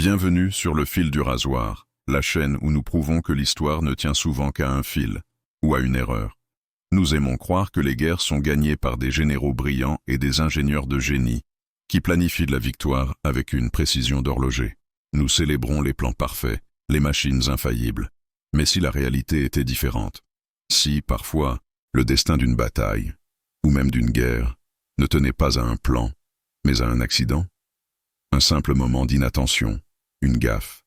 Bienvenue sur le fil du rasoir, la chaîne où nous prouvons que l'histoire ne tient souvent qu'à un fil, ou à une erreur. Nous aimons croire que les guerres sont gagnées par des généraux brillants et des ingénieurs de génie, qui planifient la victoire avec une précision d'horloger. Nous célébrons les plans parfaits, les machines infaillibles. Mais si la réalité était différente, si, parfois, le destin d'une bataille, ou même d'une guerre, ne tenait pas à un plan, mais à un accident, un simple moment d'inattention, une gaffe,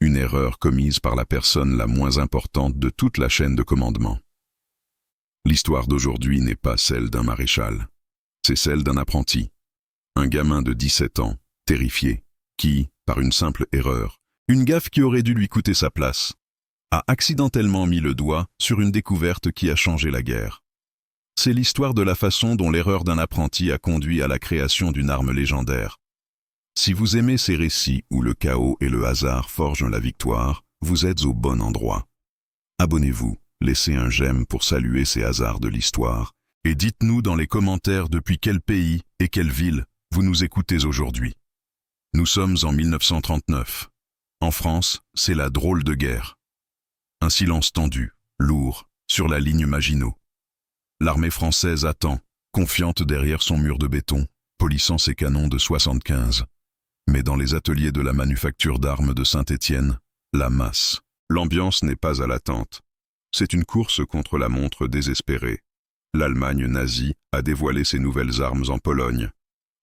une erreur commise par la personne la moins importante de toute la chaîne de commandement. L'histoire d'aujourd'hui n'est pas celle d'un maréchal, c'est celle d'un apprenti, un gamin de 17 ans, terrifié, qui, par une simple erreur, une gaffe qui aurait dû lui coûter sa place, a accidentellement mis le doigt sur une découverte qui a changé la guerre. C'est l'histoire de la façon dont l'erreur d'un apprenti a conduit à la création d'une arme légendaire. Si vous aimez ces récits où le chaos et le hasard forgent la victoire, vous êtes au bon endroit. Abonnez-vous, laissez un j'aime pour saluer ces hasards de l'histoire, et dites-nous dans les commentaires depuis quel pays et quelle ville vous nous écoutez aujourd'hui. Nous sommes en 1939. En France, c'est la drôle de guerre. Un silence tendu, lourd, sur la ligne Maginot. L'armée française attend, confiante derrière son mur de béton, polissant ses canons de 75. Mais dans les ateliers de la manufacture d'armes de Saint-Étienne, la masse. L'ambiance n'est pas à l'attente. C'est une course contre la montre désespérée. L'Allemagne nazie a dévoilé ses nouvelles armes en Pologne.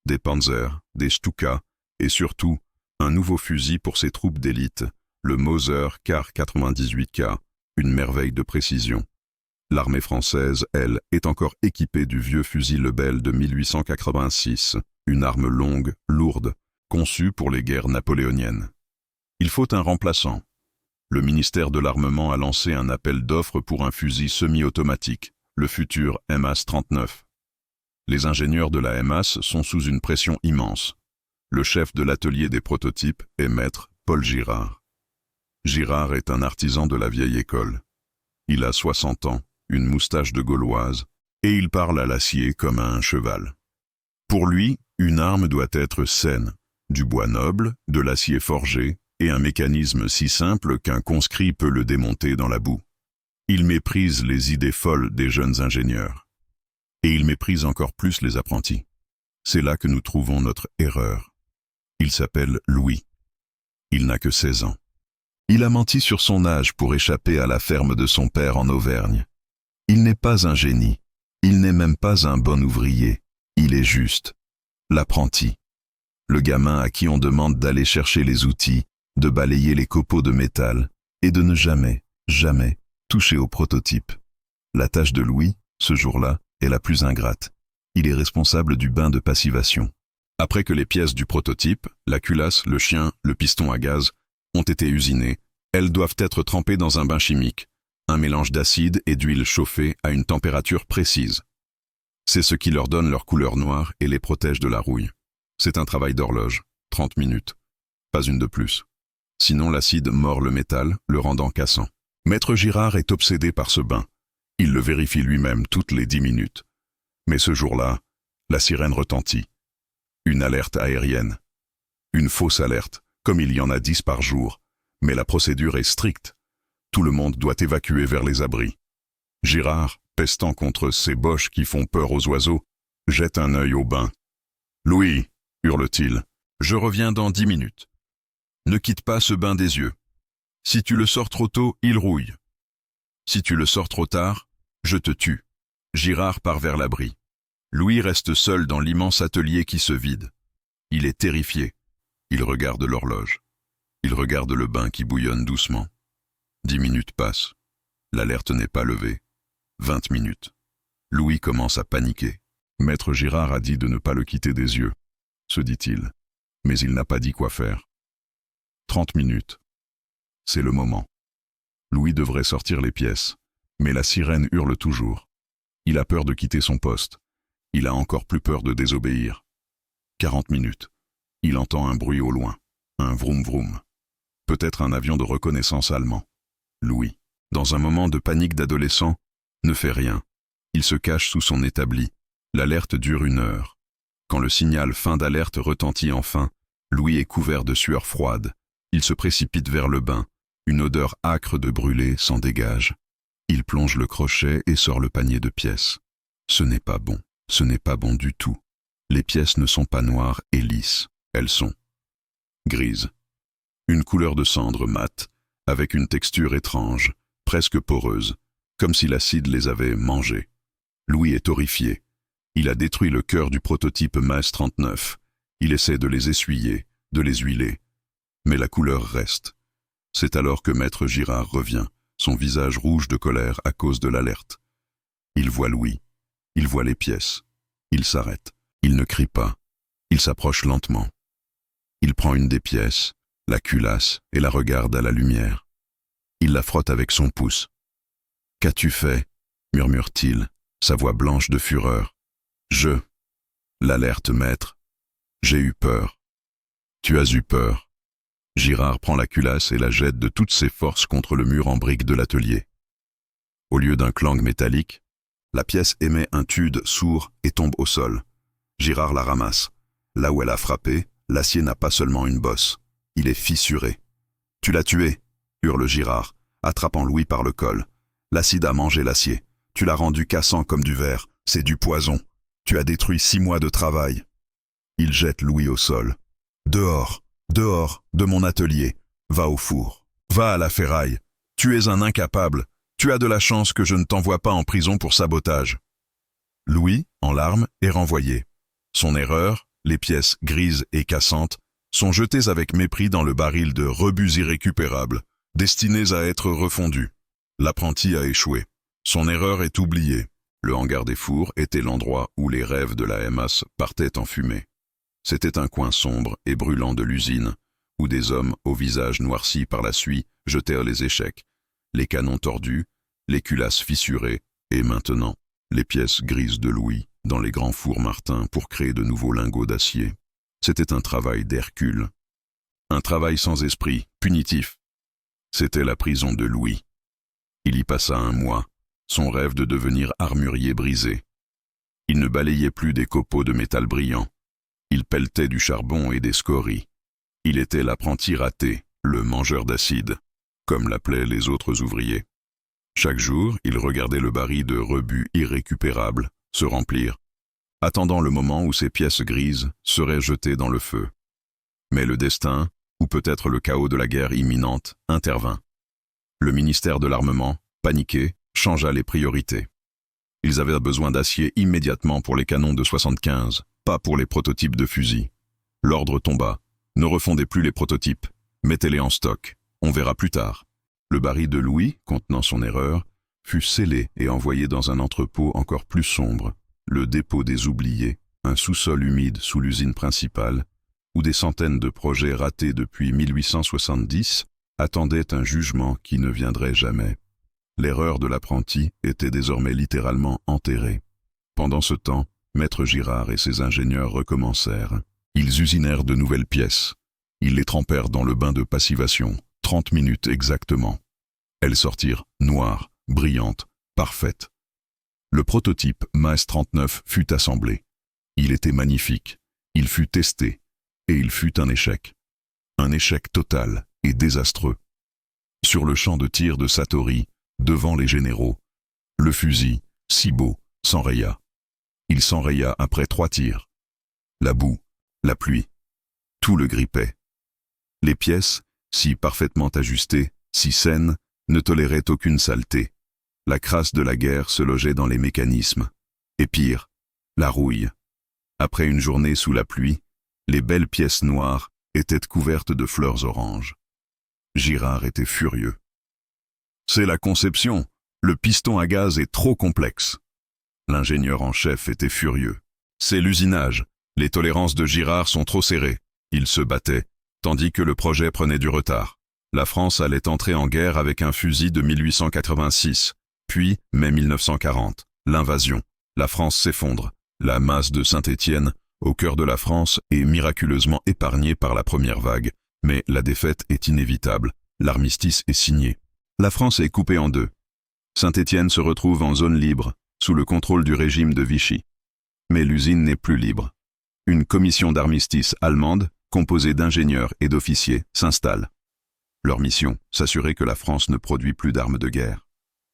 Des Panzer, des Stuka, et surtout, un nouveau fusil pour ses troupes d'élite, le Mauser Kar 98K, une merveille de précision. L'armée française, elle, est encore équipée du vieux fusil Lebel de 1886, une arme longue, lourde, conçue pour les guerres napoléoniennes. Il faut un remplaçant. Le ministère de l'Armement a lancé un appel d'offres pour un fusil semi-automatique, le futur MAS-39. Les ingénieurs de la MAS sont sous une pression immense. Le chef de l'atelier des prototypes est maître Paul Girard. Girard est un artisan de la vieille école. Il a 60 ans, une moustache de Gauloise, et il parle à l'acier comme à un cheval. Pour lui, une arme doit être saine, du bois noble, de l'acier forgé, et un mécanisme si simple qu'un conscrit peut le démonter dans la boue. Il méprise les idées folles des jeunes ingénieurs. Et il méprise encore plus les apprentis. C'est là que nous trouvons notre erreur. Il s'appelle Louis. Il n'a que 16 ans. Il a menti sur son âge pour échapper à la ferme de son père en Auvergne. Il n'est pas un génie. Il n'est même pas un bon ouvrier. Il est juste l'apprenti. Le gamin à qui on demande d'aller chercher les outils, de balayer les copeaux de métal et de ne jamais, jamais toucher au prototype. La tâche de Louis, ce jour-là, est la plus ingrate. Il est responsable du bain de passivation. Après que les pièces du prototype, la culasse, le chien, le piston à gaz, ont été usinées, elles doivent être trempées dans un bain chimique, un mélange d'acide et d'huile chauffée à une température précise. C'est ce qui leur donne leur couleur noire et les protège de la rouille. C'est un travail d'horloge, 30 minutes. Pas une de plus. Sinon l'acide mord le métal, le rendant cassant. Maître Girard est obsédé par ce bain. Il le vérifie lui-même toutes les 10 minutes. Mais ce jour-là, la sirène retentit. Une alerte aérienne. Une fausse alerte, comme il y en a 10 par jour. Mais la procédure est stricte. Tout le monde doit évacuer vers les abris. Girard, pestant contre ces boches qui font peur aux oiseaux, jette un œil au bain. « Louis !» hurle-t-il, « je reviens dans 10 minutes. Ne quitte pas ce bain des yeux. Si tu le sors trop tôt, il rouille. Si tu le sors trop tard, je te tue. » Girard part vers l'abri. Louis reste seul dans l'immense atelier qui se vide. Il est terrifié. Il regarde l'horloge. Il regarde le bain qui bouillonne doucement. 10 minutes passent. L'alerte n'est pas levée. 20 minutes. Louis commence à paniquer. Maître Girard a dit de ne pas le quitter des yeux, se dit-il, mais il n'a pas dit quoi faire. 30 minutes. C'est le moment. Louis devrait sortir les pièces, mais la sirène hurle toujours. Il a peur de quitter son poste. Il a encore plus peur de désobéir. 40 minutes. Il entend un bruit au loin, un vroom vroom. Peut-être un avion de reconnaissance allemand. Louis, dans un moment de panique d'adolescent, ne fait rien. Il se cache sous son établi. L'alerte dure 1 heure. Quand le signal fin d'alerte retentit enfin, Louis est couvert de sueur froide. Il se précipite vers le bain. Une odeur âcre de brûlé s'en dégage. Il plonge le crochet et sort le panier de pièces. Ce n'est pas bon. Ce n'est pas bon du tout. Les pièces ne sont pas noires et lisses. Elles sont grises. Une couleur de cendre mate, avec une texture étrange, presque poreuse, comme si l'acide les avait mangées. Louis est horrifié. Il a détruit le cœur du prototype MAS 39. Il essaie de les essuyer, de les huiler. Mais la couleur reste. C'est alors que Maître Girard revient, son visage rouge de colère à cause de l'alerte. Il voit Louis. Il voit les pièces. Il s'arrête. Il ne crie pas. Il s'approche lentement. Il prend une des pièces, la culasse et la regarde à la lumière. Il la frotte avec son pouce. « Qu'as-tu fait » murmure-t-il, sa voix blanche de fureur. « Je. » L'alerte, maître. « J'ai eu peur. » « Tu as eu peur. » Girard prend la culasse et la jette de toutes ses forces contre le mur en briques de l'atelier. Au lieu d'un clang métallique, la pièce émet un tude sourd et tombe au sol. Girard la ramasse. Là où elle a frappé, l'acier n'a pas seulement une bosse. Il est fissuré. « Tu l'as tué » hurle Girard, attrapant Louis par le col. « L'acide a mangé l'acier. Tu l'as rendu cassant comme du verre. C'est du poison. Tu as détruit 6 mois de travail. » Il jette Louis au sol. « Dehors, dehors, de mon atelier. Va au four. Va à la ferraille. Tu es un incapable. Tu as de la chance que je ne t'envoie pas en prison pour sabotage. » Louis, en larmes, est renvoyé. Son erreur, les pièces grises et cassantes, sont jetées avec mépris dans le baril de rebuts irrécupérables, destinés à être refondus. L'apprenti a échoué. Son erreur est oubliée. Le hangar des fours était l'endroit où les rêves de la MAS partaient en fumée. C'était un coin sombre et brûlant de l'usine, où des hommes au visage noirci par la suie jetèrent les échecs, les canons tordus, les culasses fissurées, et maintenant, les pièces grises de Louis dans les grands fours Martin pour créer de nouveaux lingots d'acier. C'était un travail d'Hercule. Un travail sans esprit, punitif. C'était la prison de Louis. Il y passa 1 mois, son rêve de devenir armurier brisé. Il ne balayait plus des copeaux de métal brillant. Il pelletait du charbon et des scories. Il était l'apprenti raté, le mangeur d'acide, comme l'appelaient les autres ouvriers. Chaque jour, il regardait le baril de rebuts irrécupérables se remplir, attendant le moment où ces pièces grises seraient jetées dans le feu. Mais le destin, ou peut-être le chaos de la guerre imminente, intervint. Le ministère de l'Armement, paniqué, changea les priorités. Ils avaient besoin d'acier immédiatement pour les canons de 75, pas pour les prototypes de fusils. L'ordre tomba. Ne refondez plus les prototypes. Mettez-les en stock. On verra plus tard. Le baril de Louis, contenant son erreur, fut scellé et envoyé dans un entrepôt encore plus sombre, le dépôt des oubliés, un sous-sol humide sous l'usine principale, où des centaines de projets ratés depuis 1870 attendaient un jugement qui ne viendrait jamais. L'erreur de l'apprenti était désormais littéralement enterrée. Pendant ce temps, Maître Girard et ses ingénieurs recommencèrent. Ils usinèrent de nouvelles pièces. Ils les trempèrent dans le bain de passivation, 30 minutes exactement. Elles sortirent noires, brillantes, parfaites. Le prototype MAS 39 fut assemblé. Il était magnifique. Il fut testé. Et il fut un échec. Un échec total et désastreux. Sur le champ de tir de Satory, devant les généraux, le fusil, si beau, s'enraya. Il s'enraya après 3 tirs. La boue, la pluie, tout le grippait. Les pièces, si parfaitement ajustées, si saines, ne toléraient aucune saleté. La crasse de la guerre se logeait dans les mécanismes. Et pire, la rouille. Après une journée sous la pluie, les belles pièces noires étaient couvertes de fleurs oranges. Girard était furieux. C'est la conception. Le piston à gaz est trop complexe. L'ingénieur en chef était furieux. C'est l'usinage. Les tolérances de Girard sont trop serrées. Il se battait, tandis que le projet prenait du retard. La France allait entrer en guerre avec un fusil de 1886. Puis, mai 1940, l'invasion. La France s'effondre. La masse de Saint-Étienne, au cœur de la France, est miraculeusement épargnée par la première vague. Mais la défaite est inévitable. L'armistice est signé. La France est coupée en 2. Saint-Étienne se retrouve en zone libre, sous le contrôle du régime de Vichy. Mais l'usine n'est plus libre. Une commission d'armistice allemande, composée d'ingénieurs et d'officiers, s'installe. Leur mission, s'assurer que la France ne produit plus d'armes de guerre.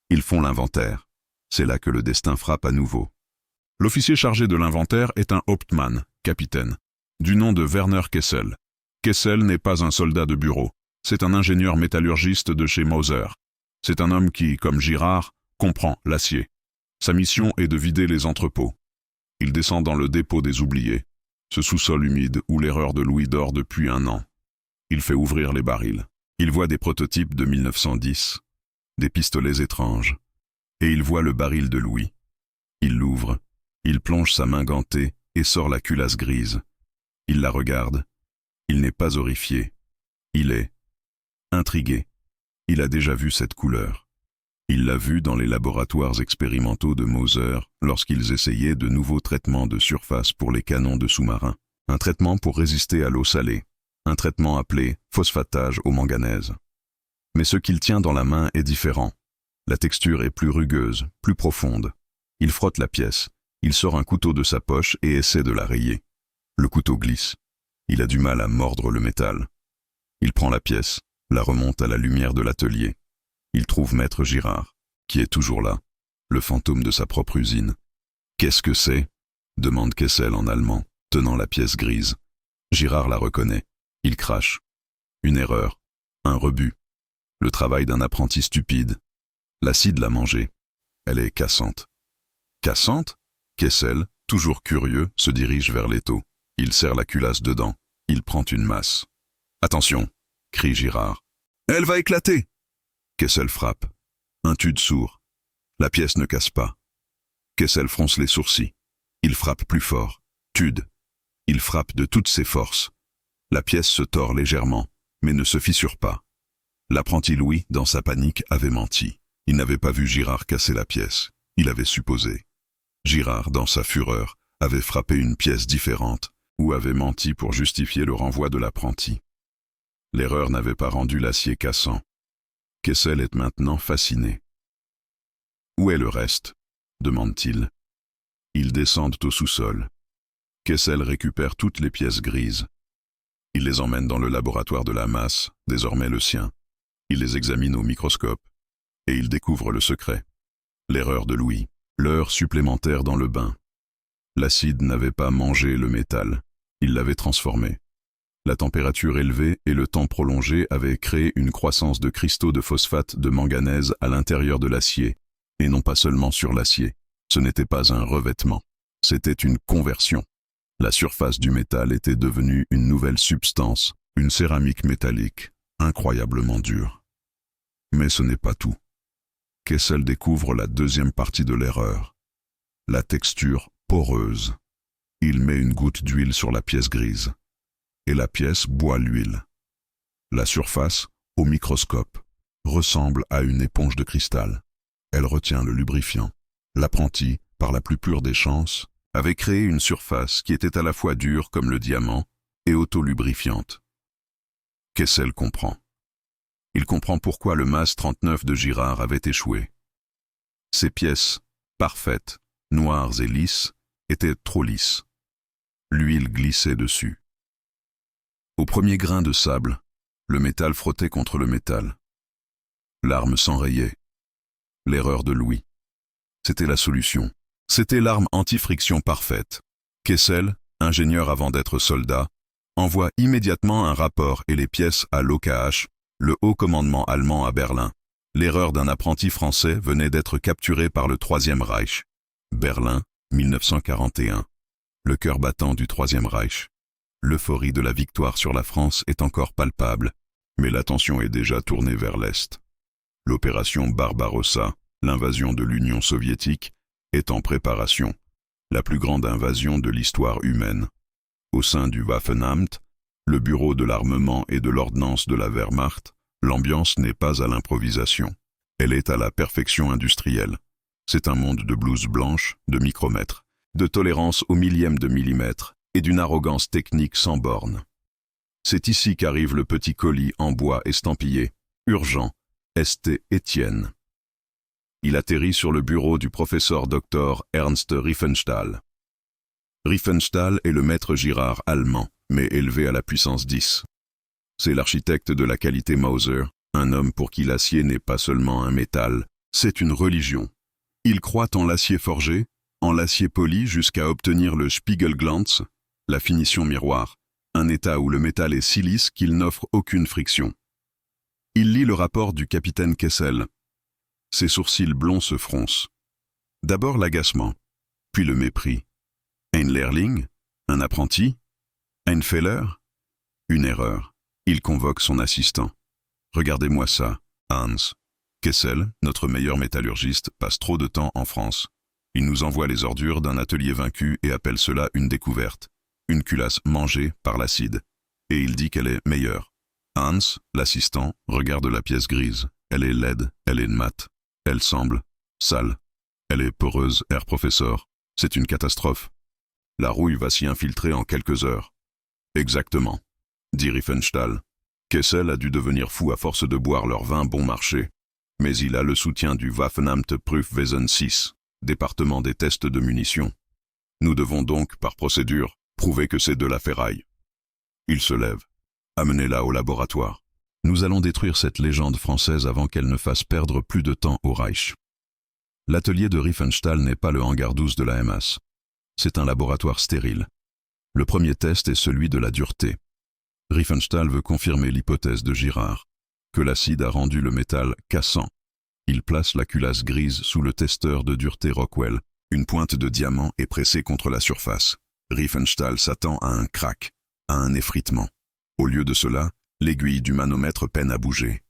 Ils font l'inventaire. C'est là que le destin frappe à nouveau. L'officier chargé de l'inventaire est un Hauptmann, capitaine, du nom de Werner Kessel. Kessel n'est pas un soldat de bureau, c'est un ingénieur métallurgiste de chez Mauser. C'est un homme qui, comme Girard, comprend l'acier. Sa mission est de vider les entrepôts. Il descend dans le dépôt des oubliés, ce sous-sol humide où l'erreur de Louis dort depuis 1 an. Il fait ouvrir les barils. Il voit des prototypes de 1910, des pistolets étranges, et il voit le baril de Louis. Il l'ouvre, il plonge sa main gantée et sort la culasse grise. Il la regarde. Il n'est pas horrifié. Il est intrigué. Il a déjà vu cette couleur. Il l'a vue dans les laboratoires expérimentaux de Mauser lorsqu'ils essayaient de nouveaux traitements de surface pour les canons de sous-marins. Un traitement pour résister à l'eau salée. Un traitement appelé phosphatage au manganèse. Mais ce qu'il tient dans la main est différent. La texture est plus rugueuse, plus profonde. Il frotte la pièce. Il sort un couteau de sa poche et essaie de la rayer. Le couteau glisse. Il a du mal à mordre le métal. Il prend la pièce, la remonte à la lumière de l'atelier. Il trouve Maître Girard, qui est toujours là, le fantôme de sa propre usine. « Qu'est-ce que c'est » demande Kessel en allemand, tenant la pièce grise. Girard la reconnaît. Il crache. Une erreur. Un rebut. Le travail d'un apprenti stupide. L'acide l'a mangée. Elle est cassante. Cassante ? Kessel, toujours curieux, se dirige vers l'étau. Il serre la culasse dedans. Il prend une masse. « Attention !» crie Girard. « Elle va éclater !» Kessel frappe. Un tude sourd. La pièce ne casse pas. Kessel fronce les sourcils. Il frappe plus fort. Tude. Il frappe de toutes ses forces. La pièce se tord légèrement, mais ne se fissure pas. L'apprenti Louis, dans sa panique, avait menti. Il n'avait pas vu Girard casser la pièce. Il avait supposé. Girard, dans sa fureur, avait frappé une pièce différente, ou avait menti pour justifier le renvoi de l'apprenti. L'erreur n'avait pas rendu l'acier cassant. Kessel est maintenant fasciné. « Où est le reste ?» demande-t-il. Ils descendent au sous-sol. Kessel récupère toutes les pièces grises. Il les emmène dans le laboratoire de la masse, désormais le sien. Il les examine au microscope. Et il découvre le secret. L'erreur de Louis. L'heure supplémentaire dans le bain. L'acide n'avait pas mangé le métal. Il l'avait transformé. La température élevée et le temps prolongé avaient créé une croissance de cristaux de phosphate de manganèse à l'intérieur de l'acier, et non pas seulement sur l'acier. Ce n'était pas un revêtement. C'était une conversion. La surface du métal était devenue une nouvelle substance, une céramique métallique, incroyablement dure. Mais ce n'est pas tout. Kessel découvre la deuxième partie de l'erreur. La texture poreuse. Il met une goutte d'huile sur la pièce grise. Et la pièce boit l'huile. La surface, au microscope, ressemble à une éponge de cristal. Elle retient le lubrifiant. L'apprenti, par la plus pure des chances, avait créé une surface qui était à la fois dure comme le diamant et auto-lubrifiante. Kessel comprend. Il comprend pourquoi le MAS 39 de Girard avait échoué. Ces pièces, parfaites, noires et lisses, étaient trop lisses. L'huile glissait dessus. Au premier grain de sable, le métal frottait contre le métal. L'arme s'enrayait. L'erreur de Louis. C'était la solution. C'était l'arme anti-friction parfaite. Kessel, ingénieur avant d'être soldat, envoie immédiatement un rapport et les pièces à l'OKH, le haut commandement allemand à Berlin. L'erreur d'un apprenti français venait d'être capturée par le Troisième Reich. Berlin, 1941. Le cœur battant du Troisième Reich. L'euphorie de la victoire sur la France est encore palpable, mais l'attention est déjà tournée vers l'Est. L'opération Barbarossa, l'invasion de l'Union soviétique, est en préparation, la plus grande invasion de l'histoire humaine. Au sein du Waffenamt, le bureau de l'armement et de l'ordnance de la Wehrmacht, l'ambiance n'est pas à l'improvisation. Elle est à la perfection industrielle. C'est un monde de blouses blanches, de micromètres, de tolérance au millième de millimètre et d'une arrogance technique sans borne. C'est ici qu'arrive le petit colis en bois estampillé, urgent, St. Étienne. Il atterrit sur le bureau du professeur Dr. Ernst Riefenstahl. Riefenstahl est le maître Girard allemand, mais élevé à la puissance 10. C'est l'architecte de la qualité Mauser, un homme pour qui l'acier n'est pas seulement un métal, c'est une religion. Il croit en l'acier forgé, en l'acier poli jusqu'à obtenir le Spiegelglanz, la finition miroir, un état où le métal est si lisse qu'il n'offre aucune friction. Il lit le rapport du capitaine Kessel. Ses sourcils blonds se froncent. D'abord l'agacement, puis le mépris. Un Lehrling, un apprenti, ein Fehler, une erreur. Il convoque son assistant. Regardez-moi ça, Hans. Kessel, notre meilleur métallurgiste, passe trop de temps en France. Il nous envoie les ordures d'un atelier vaincu et appelle cela une découverte. Une culasse mangée par l'acide. Et il dit qu'elle est meilleure. Hans, l'assistant, regarde la pièce grise. Elle est laide, elle est mate. Elle semble sale. Elle est poreuse, Herr Professeur. C'est une catastrophe. La rouille va s'y infiltrer en quelques heures. Exactement, dit Riefenstahl. Kessel a dû devenir fou à force de boire leur vin bon marché. Mais il a le soutien du Waffenamt Prüfwesen 6, département des tests de munitions. Nous devons donc, par procédure, prouver que c'est de la ferraille. Il se lève. Amenez-la au laboratoire. Nous allons détruire cette légende française avant qu'elle ne fasse perdre plus de temps au Reich. L'atelier de Riefenstahl n'est pas le hangar 12 de la MAS. C'est un laboratoire stérile. Le premier test est celui de la dureté. Riefenstahl veut confirmer l'hypothèse de Girard, que l'acide a rendu le métal cassant. Il place la culasse grise sous le testeur de dureté Rockwell. Une pointe de diamant est pressée contre la surface. Riefenstahl s'attend à un crack, à un effritement. Au lieu de cela, l'aiguille du manomètre peine à bouger.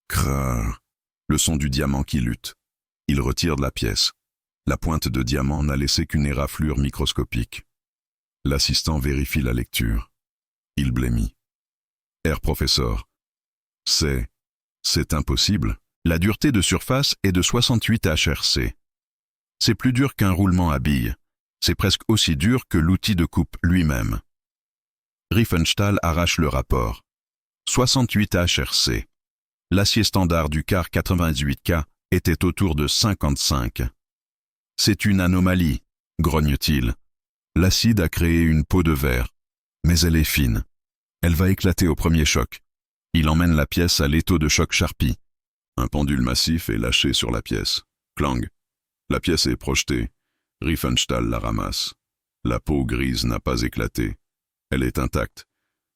Crrr. Le son du diamant qui lutte. Il retire de la pièce. La pointe de diamant n'a laissé qu'une éraflure microscopique. L'assistant vérifie la lecture. Il blêmit. Herr Professeur. C'est impossible. La dureté de surface est de 68 HRC. C'est plus dur qu'un roulement à billes. C'est presque aussi dur que l'outil de coupe lui-même. Riefenstahl arrache le rapport. 68 HRC. L'acier standard du car 98K était autour de 55. C'est une anomalie, grogne-t-il. L'acide a créé une peau de verre, mais elle est fine. Elle va éclater au premier choc. Il emmène la pièce à l'étau de choc Sharpie. Un pendule massif est lâché sur la pièce. Clang. La pièce est projetée. Riefenstahl la ramasse. La peau grise n'a pas éclaté. Elle est intacte.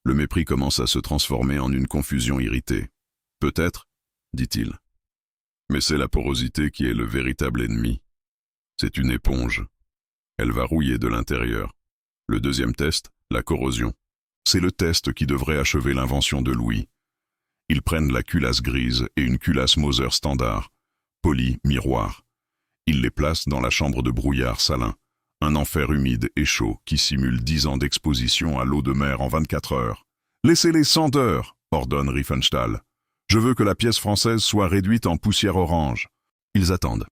Le mépris commence à se transformer en une confusion irritée. Peut-être, dit-il. Mais c'est la porosité qui est le véritable ennemi. C'est une éponge. Elle va rouiller de l'intérieur. Le deuxième test, la corrosion. C'est le test qui devrait achever l'invention de Louis. Ils prennent la culasse grise et une culasse Mauser standard, polie, miroir. Ils les placent dans la chambre de brouillard salin, un enfer humide et chaud qui simule 10 ans d'exposition à l'eau de mer en 24 heures. « Laissez-les 100 heures !» ordonne Riefenstahl. « Je veux que la pièce française soit réduite en poussière orange. » Ils attendent.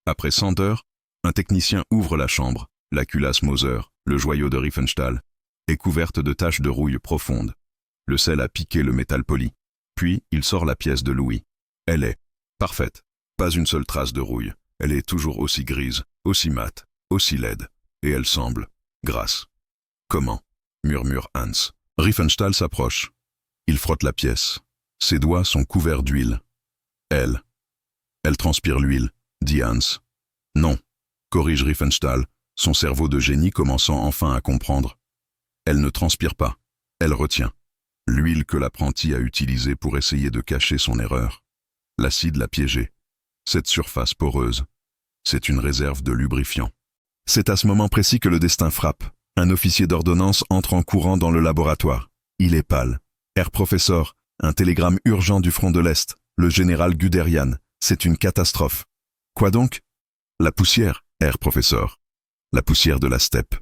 Après 100 heures, un technicien ouvre la chambre. La culasse Mauser, le joyau de Riefenstahl, est couverte de taches de rouille profondes. Le sel a piqué le métal poli. Puis, il sort la pièce de Louis. Elle est parfaite. Pas une seule trace de rouille. Elle est toujours aussi grise, aussi mate, aussi laide. Et elle semble grasse. Comment? Murmure Hans. Riefenstahl s'approche. Il frotte la pièce. Ses doigts sont couverts d'huile. Elle transpire l'huile, dit Hans. Non, corrige Riefenstahl, son cerveau de génie commençant enfin à comprendre. Elle ne transpire pas. Elle retient. L'huile que l'apprenti a utilisée pour essayer de cacher son erreur. L'acide l'a piégé. Cette surface poreuse, c'est une réserve de lubrifiant. C'est à ce moment précis que le destin frappe. Un officier d'ordonnance entre en courant dans le laboratoire. Il est pâle. Herr Professeur, un télégramme urgent du front de l'Est. Le général Guderian. C'est une catastrophe. Quoi donc? La poussière, Herr Professeur. La poussière de la steppe.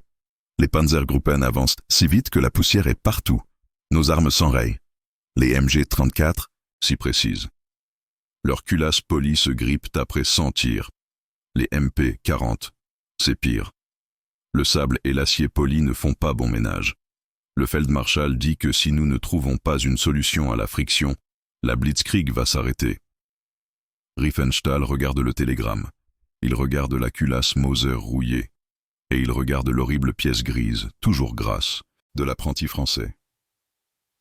Les Panzergruppen avancent si vite que la poussière est partout. Nos armes s'enrayent. Les MG-34 s'y précisent. Leurs culasses polies se grippent après 100 tirs. Les MP-40, c'est pire. Le sable et l'acier poli ne font pas bon ménage. Le Feldmarschall dit que si nous ne trouvons pas une solution à la friction, la Blitzkrieg va s'arrêter. Riefenstahl regarde le télégramme. Il regarde la culasse Mauser rouillée. Et il regarde l'horrible pièce grise, toujours grasse, de l'apprenti français.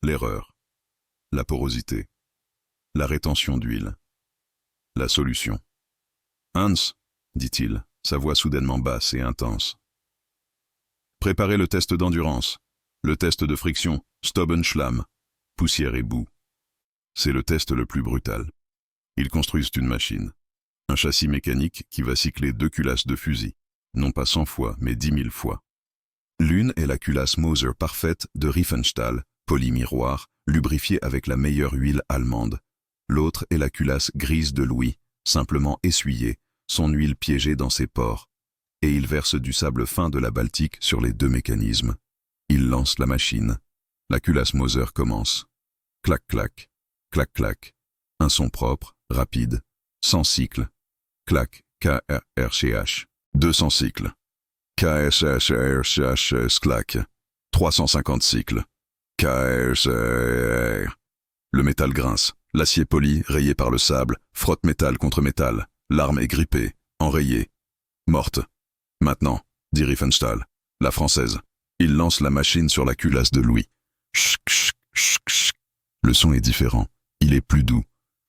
L'erreur. la porosité. La rétention d'huile. La solution. Hans, dit-il, sa voix soudainement basse et intense. Préparez le test d'endurance, le test de friction, Stobbenschlamm, poussière et boue. C'est le test le plus brutal. Ils construisent une machine, un châssis mécanique qui va cycler 2 culasses de fusil, non pas 100 fois, mais 10 000 fois. L'une est la culasse Moser parfaite de Riefenstahl, polymiroir, lubrifiée avec la meilleure huile allemande. L'autre est la culasse grise de Louis, simplement essuyée, son huile piégée dans ses pores. Et il verse du sable fin de la Baltique sur les 2 mécanismes. Il lance la machine. La culasse Moser commence. Clac, clac, clac, clac. Un son propre, rapide, 100 cycles. Clac, K-R-R-C-H. 200 cycles. K-S-S-R-C-H, clac. 350 cycles. K-S-R. Le métal grince. L'acier poli, rayé par le sable, frotte métal contre métal. L'arme est grippée, enrayée, morte. Maintenant, dit Riefenstahl, la française. Il lance la machine sur la culasse de Louis. Chk, chk, chk, chk. Le son est différent. Il est plus doux.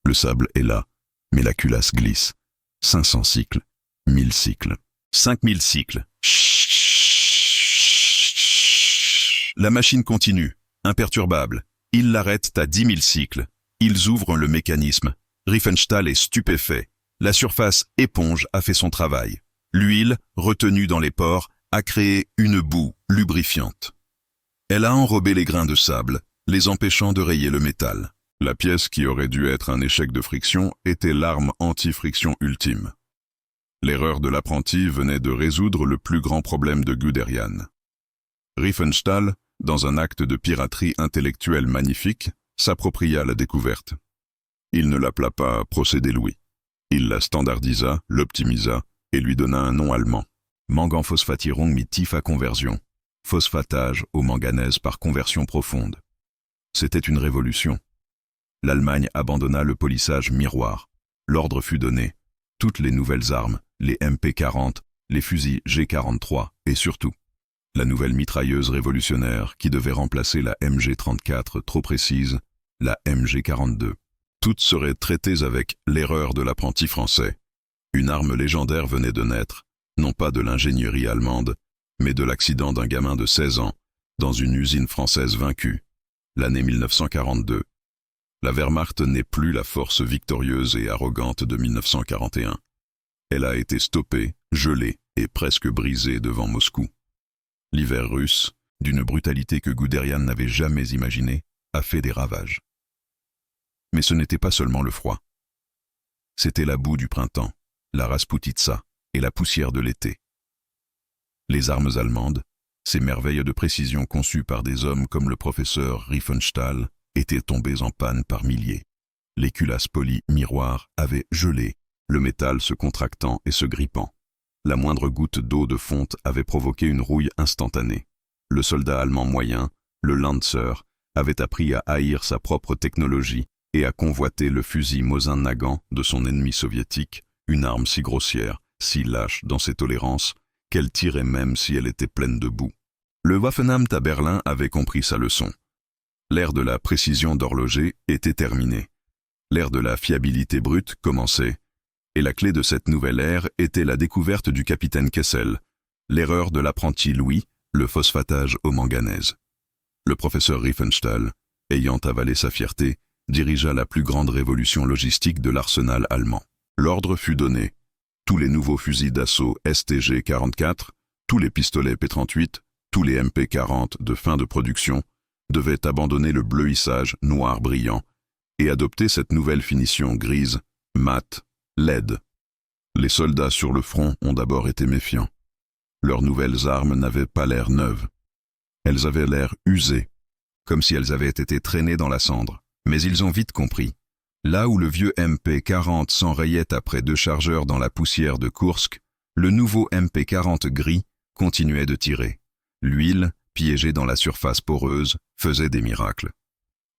Le sable est là. Mais la culasse glisse. 500 cycles. 1000 cycles. 5000 cycles. La machine continue, imperturbable. Ils l'arrêtent à 10 000 cycles. Ils ouvrent le mécanisme. Riefenstahl est stupéfait. La surface éponge a fait son travail. L'huile, retenue dans les pores, a créé une boue lubrifiante. Elle a enrobé les grains de sable, les empêchant de rayer le métal. La pièce qui aurait dû être un échec de friction était l'arme anti-friction ultime. L'erreur de l'apprenti venait de résoudre le plus grand problème de Guderian. Riefenstahl, dans un acte de piraterie intellectuelle magnifique, s'appropria la découverte. Il ne l'appela pas procédé Louis. Il la standardisa, l'optimisa et lui donna un nom allemand. Manganphosphatierung mit tiefer conversion. Phosphatage au manganèse par conversion profonde. C'était une révolution. L'Allemagne abandonna le polissage miroir. L'ordre fut donné. Toutes les nouvelles armes, les MP-40, les fusils G-43 et surtout, la nouvelle mitrailleuse révolutionnaire qui devait remplacer la MG-34 trop précise, la MG-42. Toutes seraient traitées avec l'erreur de l'apprenti français. Une arme légendaire venait de naître, non pas de l'ingénierie allemande, mais de l'accident d'un gamin de 16 ans, dans une usine française vaincue, l'année 1942. La Wehrmacht n'est plus la force victorieuse et arrogante de 1941. Elle a été stoppée, gelée et presque brisée devant Moscou. L'hiver russe, d'une brutalité que Guderian n'avait jamais imaginée, a fait des ravages. Mais ce n'était pas seulement le froid. C'était la boue du printemps, la rasputitsa et la poussière de l'été. Les armes allemandes, ces merveilles de précision conçues par des hommes comme le professeur Riefenstahl, étaient tombées en panne par milliers. Les culasses polies miroirs avaient gelé, le métal se contractant et se grippant. La moindre goutte d'eau de fonte avait provoqué une rouille instantanée. Le soldat allemand moyen, le Lanzer, avait appris à haïr sa propre technologie et à convoiter le fusil Mosin-Nagant de son ennemi soviétique, une arme si grossière, si lâche dans ses tolérances, qu'elle tirait même si elle était pleine de boue. Le Waffenamt à Berlin avait compris sa leçon. L'ère de la précision d'horloger était terminée. L'ère de la fiabilité brute commençait. Et la clé de cette nouvelle ère était la découverte du capitaine Kessel, l'erreur de l'apprenti Louis, le phosphatage au manganèse. Le professeur Riefenstahl, ayant avalé sa fierté, dirigea la plus grande révolution logistique de l'arsenal allemand. L'ordre fut donné. Tous les nouveaux fusils d'assaut STG-44, tous les pistolets P-38, tous les MP-40 de fin de production devaient abandonner le bleuissage noir brillant et adopter cette nouvelle finition grise, mate, laide. Les soldats sur le front ont d'abord été méfiants. Leurs nouvelles armes n'avaient pas l'air neuves. Elles avaient l'air usées, comme si elles avaient été traînées dans la cendre. Mais ils ont vite compris. Là où le vieux MP-40 s'enrayait après 2 chargeurs dans la poussière de Koursk, le nouveau MP-40 gris continuait de tirer. L'huile, piégée dans la surface poreuse, faisait des miracles.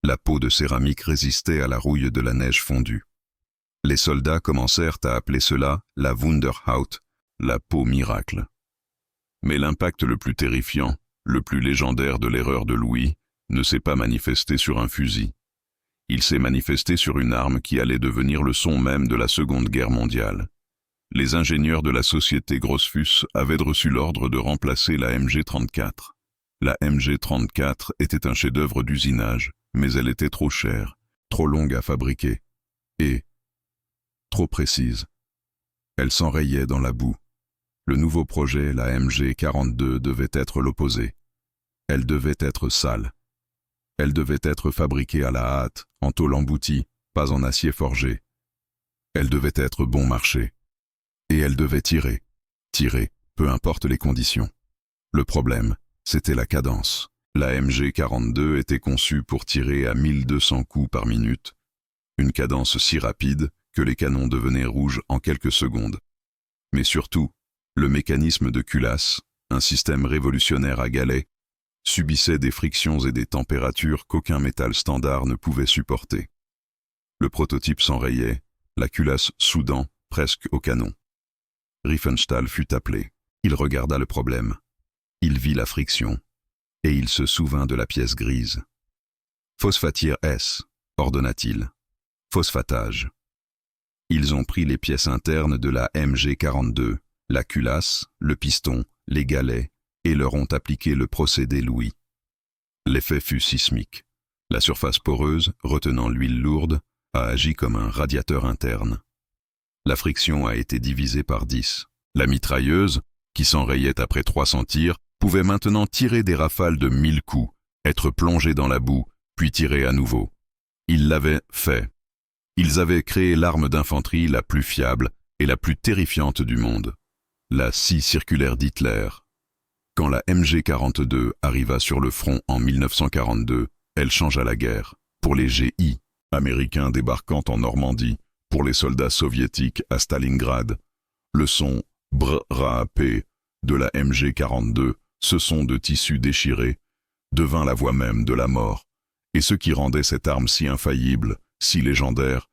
La peau de céramique résistait à la rouille de la neige fondue. Les soldats commencèrent à appeler cela la Wunderhaut, la peau miracle. Mais l'impact le plus terrifiant, le plus légendaire de l'erreur de Louis, ne s'est pas manifesté sur un fusil. Il s'est manifesté sur une arme qui allait devenir le son même de la Seconde Guerre mondiale. Les ingénieurs de la société Grossfuss avaient reçu l'ordre de remplacer la MG-34. La MG-34 était un chef-d'œuvre d'usinage, mais elle était trop chère, trop longue à fabriquer, et trop précise. Elle s'enrayait dans la boue. Le nouveau projet, la MG-42, devait être l'opposé. Elle devait être sale. Elle devait être fabriquée à la hâte, en tôle emboutie, pas en acier forgé. Elle devait être bon marché. Et elle devait tirer. Tirer, peu importe les conditions. Le problème, c'était la cadence. La MG-42 était conçue pour tirer à 1200 coups par minute. Une cadence si rapide que les canons devenaient rouges en quelques secondes. Mais surtout, le mécanisme de culasse, un système révolutionnaire à galets, subissait des frictions et des températures qu'aucun métal standard ne pouvait supporter. Le prototype s'enrayait, la culasse soudant presque au canon. Riefenstahl fut appelé. Il regarda le problème. Il vit la friction. Et il se souvint de la pièce grise. Phosphatir S, ordonna-t-il. Phosphatage. Ils ont pris les pièces internes de la MG-42, la culasse, le piston, les galets, et leur ont appliqué le procédé Louis. L'effet fut sismique. La surface poreuse, retenant l'huile lourde, a agi comme un radiateur interne. La friction a été divisée par 10. La mitrailleuse, qui s'enrayait après 300 tirs, pouvait maintenant tirer des rafales de 1000 coups, être plongée dans la boue, puis tirer à nouveau. Ils l'avaient fait. Ils avaient créé l'arme d'infanterie la plus fiable et la plus terrifiante du monde. La scie circulaire d'Hitler. Quand la MG-42 arriva sur le front en 1942, elle changea la guerre. Pour les GI, américains débarquant en Normandie, pour les soldats soviétiques à Stalingrad, le son brrrap de la MG-42, ce son de tissu déchiré, devint la voix même de la mort. Et ce qui rendait cette arme si infaillible, si légendaire,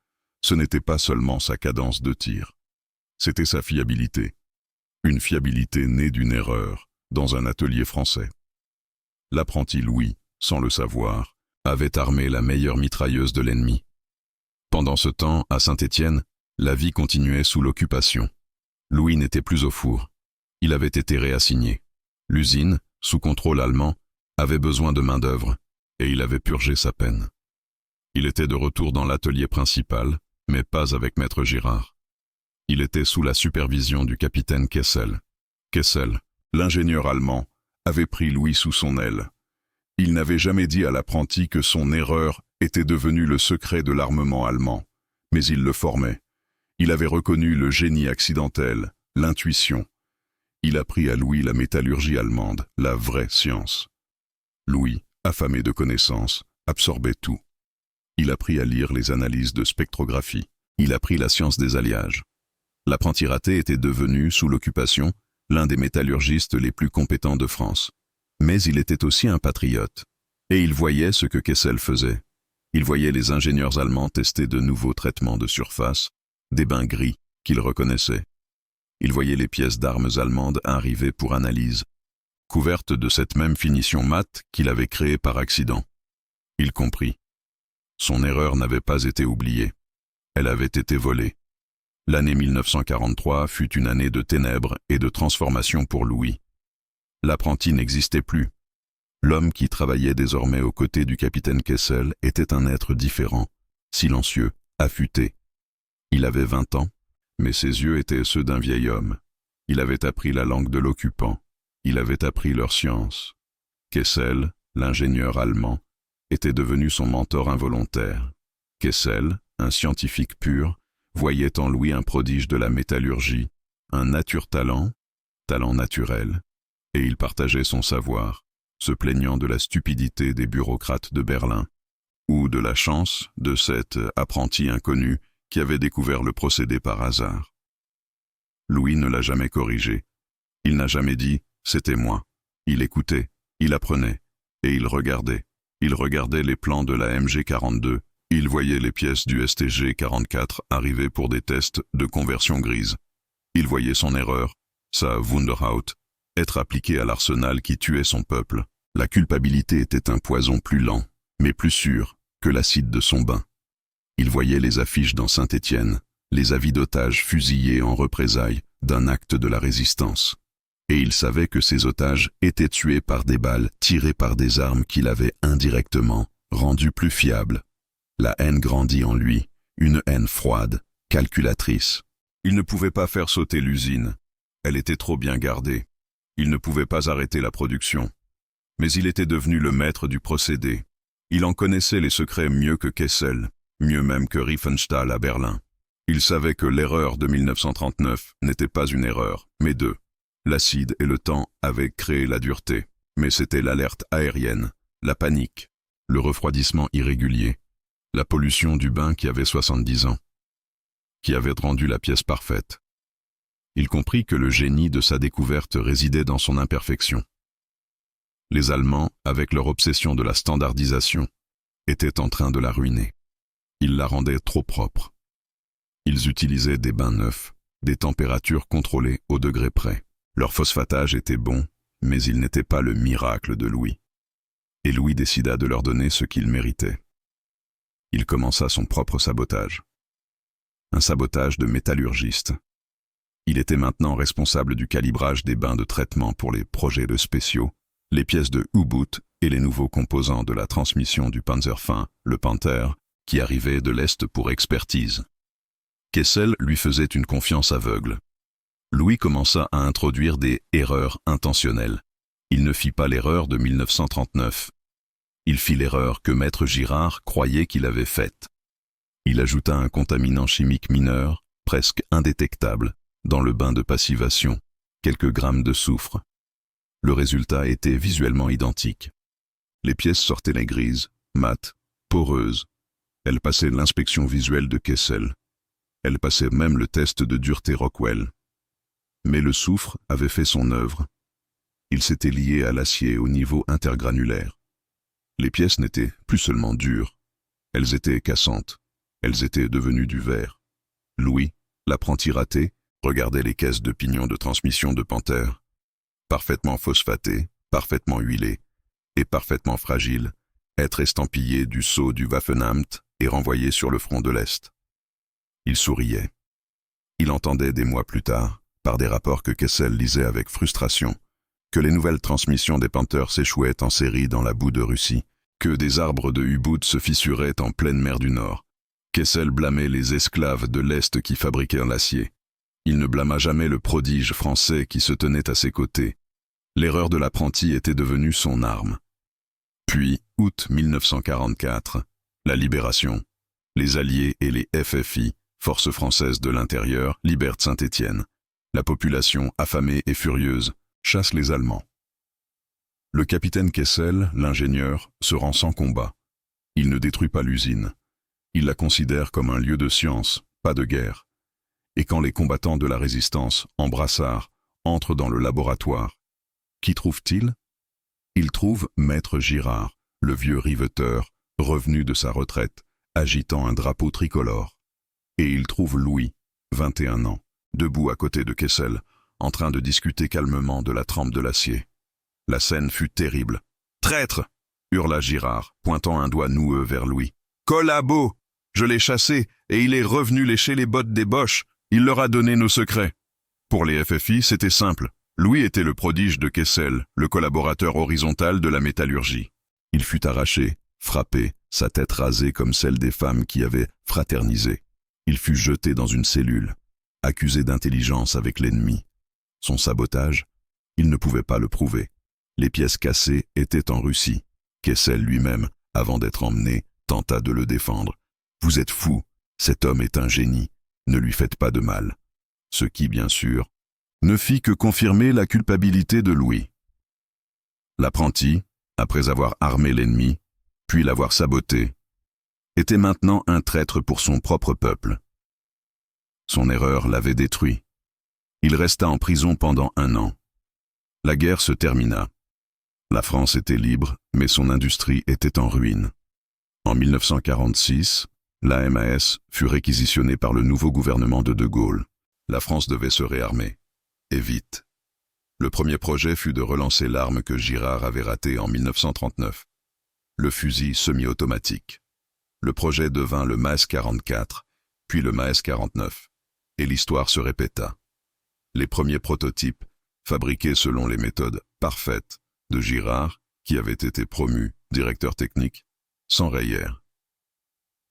ce n'était pas seulement sa cadence de tir. C'était sa fiabilité. Une fiabilité née d'une erreur, dans un atelier français. L'apprenti Louis, sans le savoir, avait armé la meilleure mitrailleuse de l'ennemi. Pendant ce temps, à Saint-Étienne, la vie continuait sous l'occupation. Louis n'était plus au four. Il avait été réassigné. L'usine, sous contrôle allemand, avait besoin de main-d'œuvre, et il avait purgé sa peine. Il était de retour dans l'atelier principal, mais pas avec Maître Girard. Il était sous la supervision du capitaine Kessel. Kessel, l'ingénieur allemand, avait pris Louis sous son aile. Il n'avait jamais dit à l'apprenti que son erreur était devenue le secret de l'armement allemand, mais il le formait. Il avait reconnu le génie accidentel, l'intuition. Il apprit à Louis la métallurgie allemande, la vraie science. Louis, affamé de connaissances, absorbait tout. Il apprit à lire les analyses de spectrographie. Il apprit la science des alliages. L'apprenti raté était devenu, sous l'occupation, l'un des métallurgistes les plus compétents de France. Mais il était aussi un patriote. Et il voyait ce que Kessel faisait. Il voyait les ingénieurs allemands tester de nouveaux traitements de surface, des bains gris qu'il reconnaissait. Il voyait les pièces d'armes allemandes arriver pour analyse, couvertes de cette même finition mate qu'il avait créée par accident. Il comprit. Son erreur n'avait pas été oubliée. Elle avait été volée. L'année 1943 fut une année de ténèbres et de transformation pour Louis. L'apprenti n'existait plus. L'homme qui travaillait désormais aux côtés du capitaine Kessel était un être différent, silencieux, affûté. Il avait 20 ans, mais ses yeux étaient ceux d'un vieil homme. Il avait appris la langue de l'occupant. Il avait appris leur science. Kessel, l'ingénieur allemand, était devenu son mentor involontaire. Kessel, un scientifique pur, voyait en Louis un prodige de la métallurgie, un nature-talent, talent naturel, et il partageait son savoir, se plaignant de la stupidité des bureaucrates de Berlin, ou de la chance de cet apprenti inconnu qui avait découvert le procédé par hasard. Louis ne l'a jamais corrigé. Il n'a jamais dit « c'était moi ». Il écoutait, il apprenait, et il regardait. Il regardait les plans de la MG-42, il voyait les pièces du STG-44 arriver pour des tests de conversion grise. Il voyait son erreur, sa Wunderhaut, être appliquée à l'arsenal qui tuait son peuple. La culpabilité était un poison plus lent, mais plus sûr, que l'acide de son bain. Il voyait les affiches dans Saint-Étienne, les avis d'otages fusillés en représailles d'un acte de la résistance. Et il savait que ces otages étaient tués par des balles tirées par des armes qu'il avait indirectement rendues plus fiables. La haine grandit en lui, une haine froide, calculatrice. Il ne pouvait pas faire sauter l'usine. Elle était trop bien gardée. Il ne pouvait pas arrêter la production. Mais il était devenu le maître du procédé. Il en connaissait les secrets mieux que Kessel, mieux même que Riefenstahl à Berlin. Il savait que l'erreur de 1939 n'était pas une erreur, mais deux. L'acide et le temps avaient créé la dureté, mais c'était l'alerte aérienne, la panique, le refroidissement irrégulier, la pollution du bain qui avait 70 ans, qui avait rendu la pièce parfaite. Il comprit que le génie de sa découverte résidait dans son imperfection. Les Allemands, avec leur obsession de la standardisation, étaient en train de la ruiner. Ils la rendaient trop propre. Ils utilisaient des bains neufs, des températures contrôlées au degré près. Leur phosphatage était bon, mais il n'était pas le miracle de Louis. Et Louis décida de leur donner ce qu'ils méritaient. Il commença son propre sabotage. Un sabotage de métallurgiste. Il était maintenant responsable du calibrage des bains de traitement pour les projets de spéciaux, les pièces de U-boot et les nouveaux composants de la transmission du Panzerfin, le Panther, qui arrivaient de l'Est pour expertise. Kessel lui faisait une confiance aveugle. Louis commença à introduire des erreurs intentionnelles. Il ne fit pas l'erreur de 1939. Il fit l'erreur que Maître Girard croyait qu'il avait faite. Il ajouta un contaminant chimique mineur, presque indétectable, dans le bain de passivation, quelques grammes de soufre. Le résultat était visuellement identique. Les pièces sortaient les grises, mates, poreuses. Elles passaient l'inspection visuelle de Kessel. Elles passaient même le test de dureté Rockwell. Mais le soufre avait fait son œuvre. Il s'était lié à l'acier au niveau intergranulaire. Les pièces n'étaient plus seulement dures. Elles étaient cassantes. Elles étaient devenues du verre. Louis, l'apprenti raté, regardait les caisses de pignon de transmission de Panther. Parfaitement phosphatées, parfaitement huilées et parfaitement fragiles, être estampillées du sceau du Waffenamt et renvoyées sur le front de l'Est. Il souriait. Il entendait des mois plus tard, par des rapports que Kessel lisait avec frustration, que les nouvelles transmissions des Panthers s'échouaient en série dans la boue de Russie, que des arbres de U-boot se fissuraient en pleine mer du Nord. Kessel blâmait les esclaves de l'Est qui fabriquaient l'acier. Il ne blâma jamais le prodige français qui se tenait à ses côtés. L'erreur de l'apprenti était devenue son arme. Puis, août 1944, la libération. Les Alliés et les FFI, Forces françaises de l'intérieur, libèrent Saint-Étienne. La population, affamée et furieuse, chasse les Allemands. Le capitaine Kessel, l'ingénieur, se rend sans combat. Il ne détruit pas l'usine. Il la considère comme un lieu de science, pas de guerre. Et quand les combattants de la résistance, en brassard, entrent dans le laboratoire, qui trouve-t-il? Il trouve Maître Girard, le vieux riveteur, revenu de sa retraite, agitant un drapeau tricolore. Et il trouve Louis, 21 ans, debout à côté de Kessel, en train de discuter calmement de la trempe de l'acier. La scène fut terrible. « Traître !» hurla Girard, pointant un doigt noueux vers Louis. « Collabo ! Je l'ai chassé, et il est revenu lécher les bottes des Boches. Il leur a donné nos secrets. » Pour les FFI, c'était simple. Louis était le prodige de Kessel, le collaborateur horizontal de la métallurgie. Il fut arraché, frappé, sa tête rasée comme celle des femmes qui avaient fraternisé. Il fut jeté dans une cellule, accusé d'intelligence avec l'ennemi. Son sabotage, il ne pouvait pas le prouver. Les pièces cassées étaient en Russie. Kessel lui-même, avant d'être emmené, tenta de le défendre. « Vous êtes fou, cet homme est un génie, ne lui faites pas de mal. » Ce qui, bien sûr, ne fit que confirmer la culpabilité de Louis. L'apprenti, après avoir armé l'ennemi, puis l'avoir saboté, était maintenant un traître pour son propre peuple. Son erreur l'avait détruit. Il resta en prison pendant 1 an. La guerre se termina. La France était libre, mais son industrie était en ruine. En 1946, la MAS fut réquisitionnée par le nouveau gouvernement de De Gaulle. La France devait se réarmer. Et vite. Le premier projet fut de relancer l'arme que Girard avait ratée en 1939. Le fusil semi-automatique. Le projet devint le MAS 44, puis le MAS 49, et l'histoire se répéta. Les premiers prototypes, fabriqués selon les méthodes parfaites de Girard, qui avait été promu directeur technique, s'enrayèrent.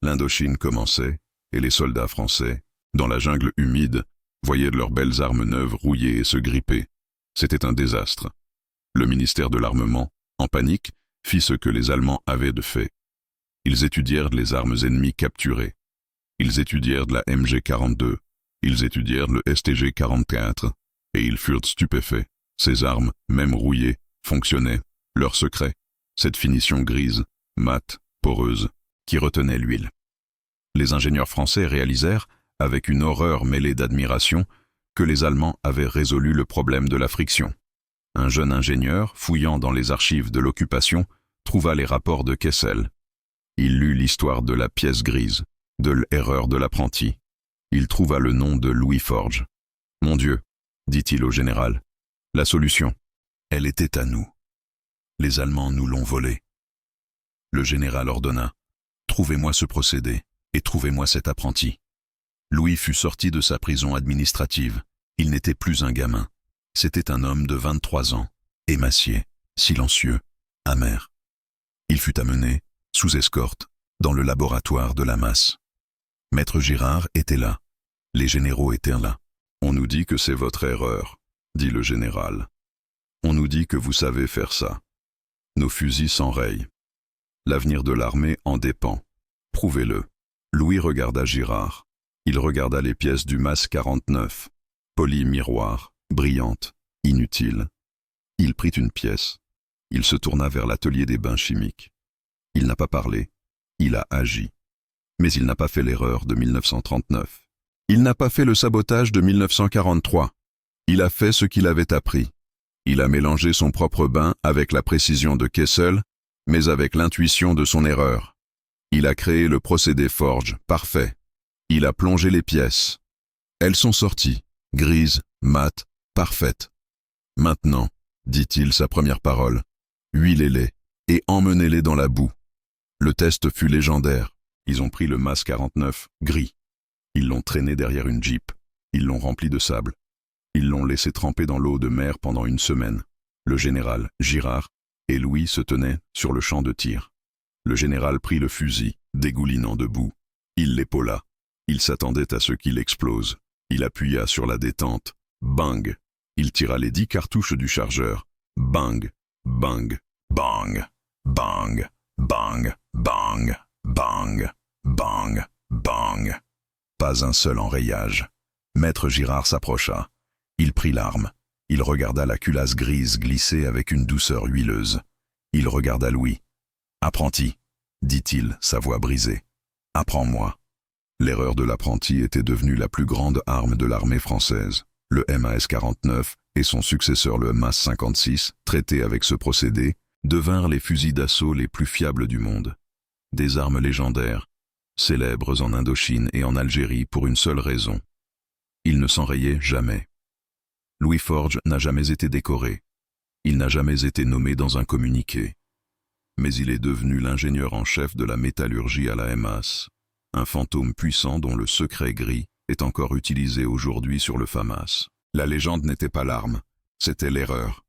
L'Indochine commençait, et les soldats français, dans la jungle humide, voyaient leurs belles armes neuves rouiller et se gripper. C'était un désastre. Le ministère de l'Armement, en panique, fit ce que les Allemands avaient de fait. Ils étudièrent les armes ennemies capturées. Ils étudièrent de la MG42. Ils étudièrent le STG-44. Et ils furent stupéfaits. Ces armes, même rouillées, fonctionnaient. Leur secret, cette finition grise, mate, poreuse, qui retenait l'huile. Les ingénieurs français réalisèrent, avec une horreur mêlée d'admiration, que les Allemands avaient résolu le problème de la friction. Un jeune ingénieur, fouillant dans les archives de l'occupation, trouva les rapports de Kessel. Il lut l'histoire de la pièce grise, de l'erreur de l'apprenti. Il trouva le nom de Louis Forge. « Mon Dieu, dit-il au général, la solution, elle était à nous. Les Allemands nous l'ont volée. » Le général ordonna, « Trouvez-moi ce procédé, et trouvez-moi cet apprenti. » Louis fut sorti de sa prison administrative. Il n'était plus un gamin. C'était un homme de 23 ans, émacié, silencieux, amer. Il fut amené, sous escorte, dans le laboratoire de la masse. Maître Girard était là. Les généraux étaient là. « On nous dit que c'est votre erreur, » dit le général. « On nous dit que vous savez faire ça. Nos fusils s'enrayent. L'avenir de l'armée en dépend. Prouvez-le. » Louis regarda Girard. Il regarda les pièces du MAS 49, polies miroir, brillantes, inutiles. Il prit une pièce. Il se tourna vers l'atelier des bains chimiques. Il n'a pas parlé, il a agi. Mais il n'a pas fait l'erreur de 1939. Il n'a pas fait le sabotage de 1943. Il a fait ce qu'il avait appris. Il a mélangé son propre bain avec la précision de Kessel, mais avec l'intuition de son erreur. Il a créé le procédé Forge, parfait. Il a plongé les pièces. Elles sont sorties, grises, mates, parfaites. Maintenant, dit-il sa première parole, huilez-les et emmenez-les dans la boue. Le test fut légendaire. Ils ont pris le MAS 49, gris. Ils l'ont traîné derrière une Jeep. Ils l'ont rempli de sable. Ils l'ont laissé tremper dans l'eau de mer pendant une semaine. Le général, Girard, et Louis se tenaient sur le champ de tir. Le général prit le fusil, dégoulinant de boue. Il l'épaula. Il s'attendait à ce qu'il explose. Il appuya sur la détente. Bang! Il tira les 10 cartouches du chargeur. Bang! Bang! Bang! Bang! Bang! Bang! Bang! Bang! Bang! Pas un seul enrayage. Maître Girard s'approcha. Il prit l'arme. Il regarda la culasse grise glisser avec une douceur huileuse. Il regarda Louis. « Apprenti, » dit-il, sa voix brisée. « Apprends-moi. » L'erreur de l'apprenti était devenue la plus grande arme de l'armée française. Le MAS 49 et son successeur le MAS 56, traités avec ce procédé, devinrent les fusils d'assaut les plus fiables du monde. Des armes légendaires, célèbres en Indochine et en Algérie pour une seule raison. Ils ne s'enrayaient jamais. Louis Forge n'a jamais été décoré. Il n'a jamais été nommé dans un communiqué. Mais il est devenu l'ingénieur en chef de la métallurgie à la MAS, un fantôme puissant dont le secret gris est encore utilisé aujourd'hui sur le FAMAS. La légende n'était pas l'arme, c'était l'erreur.